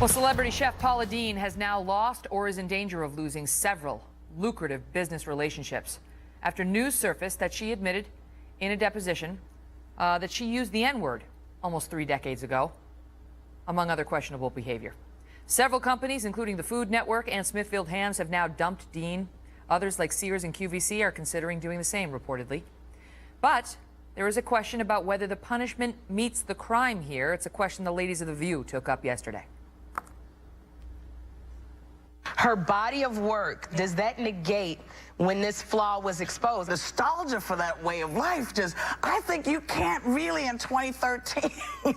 Well, celebrity chef Paula Deen has now lost or is in danger of losing several lucrative business relationships after news surfaced that she admitted in a deposition that she used the N-word almost 3 decades ago, among other questionable behavior. Several companies, including the Food Network and Smithfield Hams, have now dumped Deen. Others, like Sears and QVC, are considering doing the same, reportedly. But there is a question about whether the punishment meets the crime here. It's a question the ladies of The View took up yesterday. Her body of work, does that negate when this flaw was exposed? Nostalgia for that way of life, I think you can't really in 2013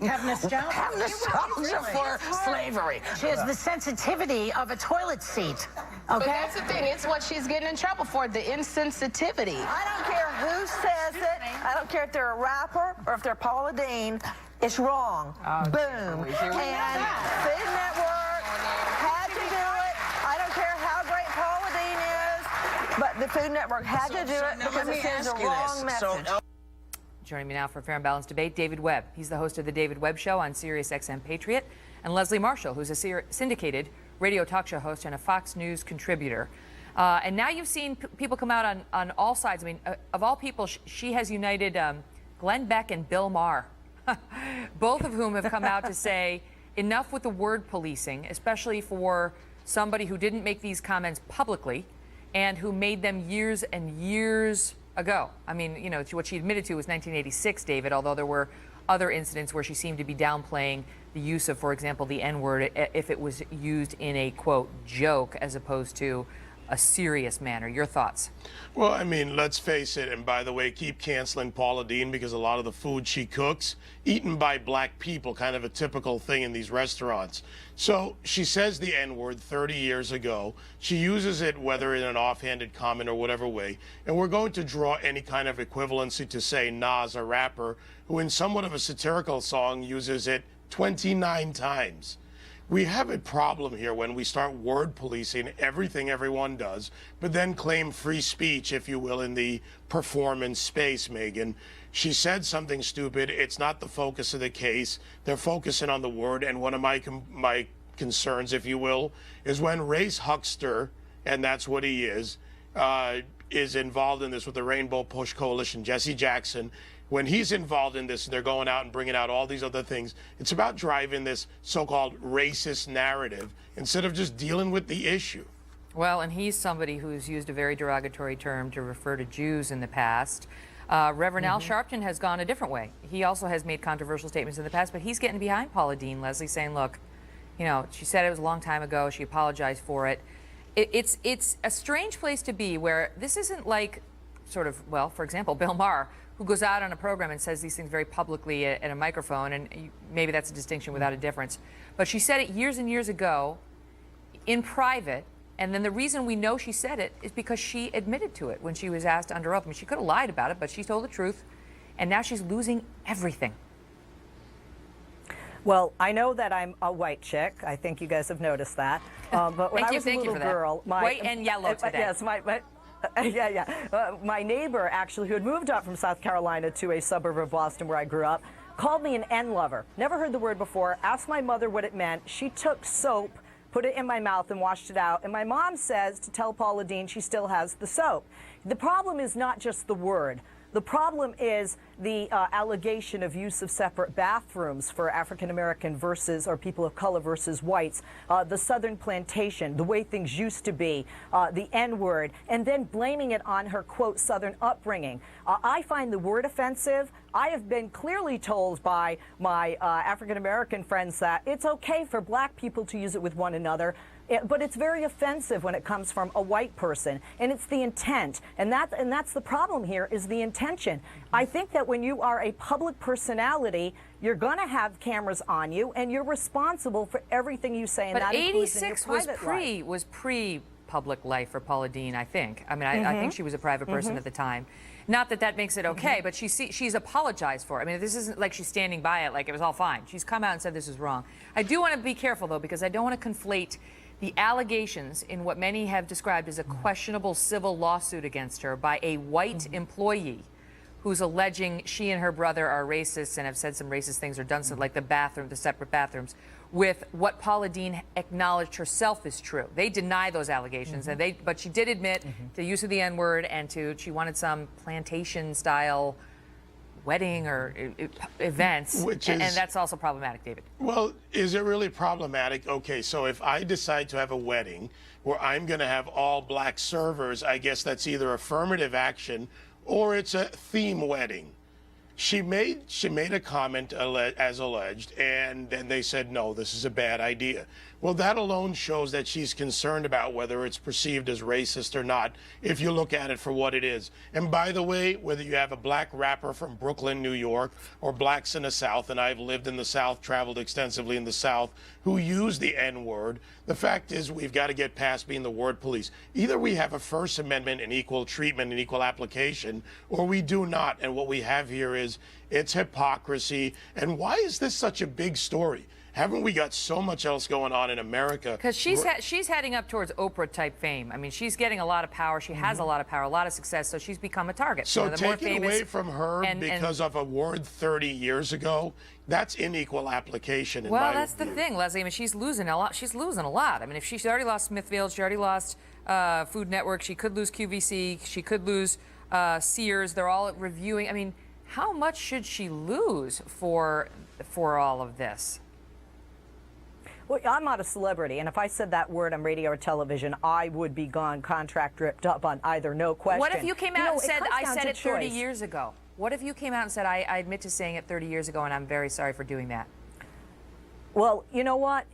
have nostalgia, for slavery. She has the sensitivity of a toilet seat. Okay, But that's the thing, it's what she's getting in trouble for, the insensitivity. I don't care who says it. I don't care if they're a rapper or if they're Paula Deen. It's wrong. Boom. And Food Network had to do it. I don't care how great Paula Deen is, but the Food Network had to do it because it sends a wrong message. Joining me now for a fair and balanced debate, David Webb. He's the host of the David Webb Show on Sirius XM Patriot, and Leslie Marshall, who's a syndicated radio talk show host and a Fox News contributor. And now you've seen people come out on all sides. I mean, of all people, she has united Glenn Beck and Bill Maher, both of whom have come out to say enough with the word policing, especially for somebody who didn't make these comments publicly and who made them years and years ago. I mean, you know, what she admitted to was 1986, David, although there were other incidents where she seemed to be downplaying the use of, for example, the N-word if it was used in a, quote, joke as opposed to a serious manner. Your thoughts? Well, I mean, let's face it, and by the way, keep canceling Paula Deen because a lot of the food she cooks, eaten by black people, kind of a typical thing in these restaurants. So she says the N-word 30 years ago. She uses it whether in an offhanded comment or whatever way, and we're going to draw any kind of equivalency to, say, Nas, a rapper, who in somewhat of a satirical song uses it 29 times. We have a problem here when we start word policing everything everyone does, but then claim free speech, if you will, in the performance space, Megyn. She said something stupid. It's not the focus of the case. They're focusing on the word, and one of my concerns, if you will, is when race huckster, and that's what he is involved in this with the Rainbow Push Coalition, Jesse Jackson. When he's involved in this, they're going out and bringing out all these other things. It's about driving this so-called racist narrative instead of just dealing with the issue. Well, and he's somebody who's used a very derogatory term to refer to Jews in the past. Reverend Al Sharpton has gone a different way. He also has made controversial statements in the past, but he's getting behind Paula Deen, Leslie, saying, look, you know, she said it was a long time ago. She apologized for it. It's a strange place to be where this isn't like sort of, well, for example, Bill Maher, who goes out on a program and says these things very publicly at a microphone, and maybe that's a distinction without a difference. But she said it years and years ago in private, and then the reason we know she said it is because she admitted to it when she was asked under oath. I mean, she could have lied about it, but she told the truth, and now she's losing everything. Well, I know that I'm a white chick. I think you guys have noticed that. But when I was a little girl, white and yellow today. Yes, my neighbor, actually, who had moved up from South Carolina to a suburb of Boston where I grew up, called me an N-lover. Never heard the word before, asked my mother what it meant. She took soap, put it in my mouth, and washed it out. And my mom says to tell Paula Deen she still has the soap. The problem is not just the word. The problem is the allegation of use of separate bathrooms for African-American versus, or people of color versus whites, the Southern plantation, the way things used to be, the N-word, and then blaming it on her, quote, Southern upbringing. I find the word offensive. I have been clearly told by my African-American friends that it's okay for black people to use it with one another. But it's very offensive when it comes from a white person, and it's the intent, and that's the problem here, is the intention. I think that when you are a public personality, you're going to have cameras on you, and you're responsible for everything you say, and but that includes in your 86 private was pre-public life for Paula Deen, I think. I mean, I think she was a private person at the time. Not that that makes it okay, but she's apologized for it. I mean, this isn't like she's standing by it like it was all fine. She's come out and said this is wrong. I do want to be careful, though, because I don't want to conflate the allegations in what many have described as a questionable civil lawsuit against her by a white employee who's alleging she and her brother are racist and have said some racist things or done some, like the separate bathrooms, with what Paula Deen acknowledged herself is true. They deny those allegations, but she did admit to use of the N-word and she wanted some plantation-style wedding or events, and that's also problematic, David. Well, is it really problematic? Okay, so if I decide to have a wedding where I'm going to have all black servers, I guess that's either affirmative action or it's a theme wedding. She made a comment as alleged, and then they said, no, this is a bad idea. Well, that alone shows that she's concerned about whether it's perceived as racist or not, if you look at it for what it is. And by the way, whether you have a black rapper from Brooklyn, New York, or blacks in the South, and I've lived in the South, traveled extensively in the South, who use the N-word, the fact is we've got to get past being the word police. Either we have a First Amendment and equal treatment and equal application, or we do not. And what we have here is it's hypocrisy. And why is this such a big story? Haven't we got so much else going on in America? Because she's heading up towards Oprah-type fame. I mean, she's getting a lot of power. She has a lot of power, a lot of success, so she's become a target. So the more taking famous away from her because of a word 30 years ago, that's unequal application in my that's view. the thing, Leslie. I mean, she's losing a lot. She's losing a lot. I mean, if she's already lost Smithfield, she already lost Food Network, she could lose QVC, she could lose Sears. They're all reviewing. I mean, how much should she lose for all of this? Well, I'm not a celebrity, and if I said that word on radio or television, I would be gone, contract ripped up on either, no question. What if you came out and said, I said it 30 choice. years ago? What if you came out and said, I admit to saying it 30 years ago, and I'm very sorry for doing that? Well, you know what?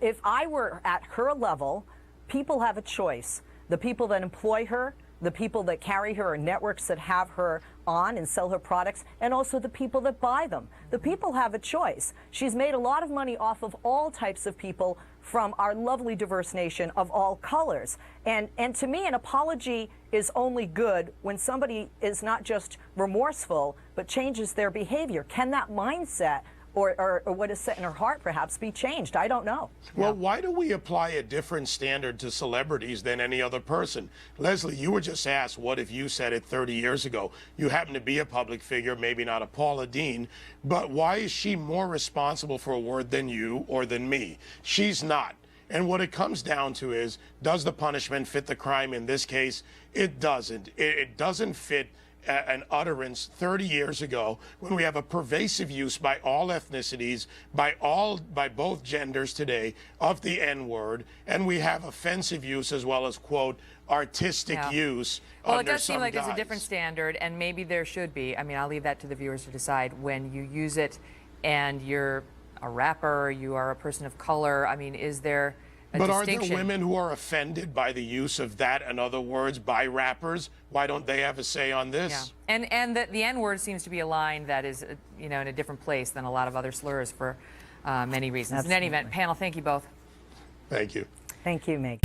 If I were at her level, people have a choice. The people that employ her, the people that carry her, or networks that have her on and sell her products, and also the people that buy them. The people have a choice. She's made a lot of money off of all types of people from our lovely diverse nation of all colors. And to me, an apology is only good when somebody is not just remorseful, but changes their behavior. Can that mindset or what is set in her heart perhaps be changed? I don't know. Well, why do we apply a different standard to celebrities than any other person? Leslie, you were just asked, what if you said it 30 years ago? You happen to be a public figure, maybe not a Paula Deen, but why is she more responsible for a word than you or than me? She's not. And what it comes down to is, does the punishment fit the crime? In this case, it doesn't. It doesn't fit an utterance 30 years ago when we have a pervasive use by all ethnicities, by both genders today of the N-word, and we have offensive use as well as, quote, artistic use. Well, it does seem like there's a different standard, and maybe there should be. I mean, I'll leave that to the viewers to decide. When you use it and you're a rapper, you are a person of color, I mean, is there a But distinction? are there women who are offended by the use of that and other words by rappers? Why don't they have a say on this? Yeah. And the N-word seems to be a line that is, in a different place than a lot of other slurs for many reasons. Absolutely. In any event, panel, thank you both. Thank you. Thank you, Meg.